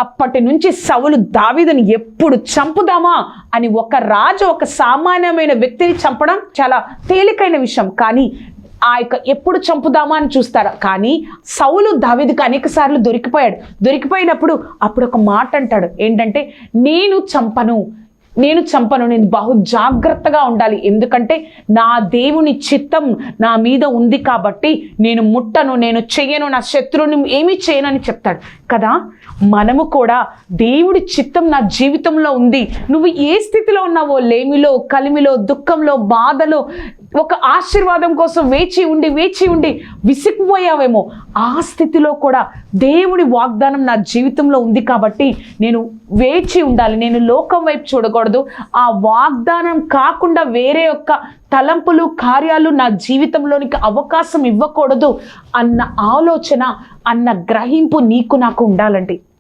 అప్పటి నుంచి సౌలు దావీదుని ఎప్పుడు చంపుదామా అని ఒక రాజు ఒక సామాన్యమైన వ్యక్తిని చంపడం చాలా తేలికైన విషయం. కానీ ఎప్పుడు చంపుదామా అని చూస్తారు. కానీ సౌలు దావీదుకు అనేక సార్లు దొరికిపోయినప్పుడు అప్పుడు ఒక మాట అంటాడు, ఏంటంటే నేను చంపను, నేను బహు జాగ్రత్తగా ఉండాలి, ఎందుకంటే నా దేవుని చిత్తం నా మీద ఉంది కాబట్టి నేను ముట్టను, నేను చెయ్యను, నా శత్రువుని ఏమీ చేయను అని చెప్తాడు కదా. మనము కూడా దేవుడి చిత్తం నా జీవితంలో ఉంది. నువ్వు ఏ స్థితిలో ఉన్నావో, లేమిలో, కలిమిలో, దుఃఖంలో, బాధలో, ఒక ఆశీర్వాదం కోసం వేచి ఉండి విసిగిపోయావేమో, ఆ స్థితిలో కూడా దేవుడి వాగ్దానం నా జీవితంలో ఉంది కాబట్టి నేను వేచి ఉండాలి. నేను లోకం వైపు చూడకూడదు. ఆ వాగ్దానం కాకుండా వేరే యొక్క తలంపులు, కార్యాలు నా జీవితంలోనికి అవకాశం ఇవ్వకూడదు అన్న ఆలోచన, అన్న గ్రహింపు నీకు నాకు ఉండాలండి.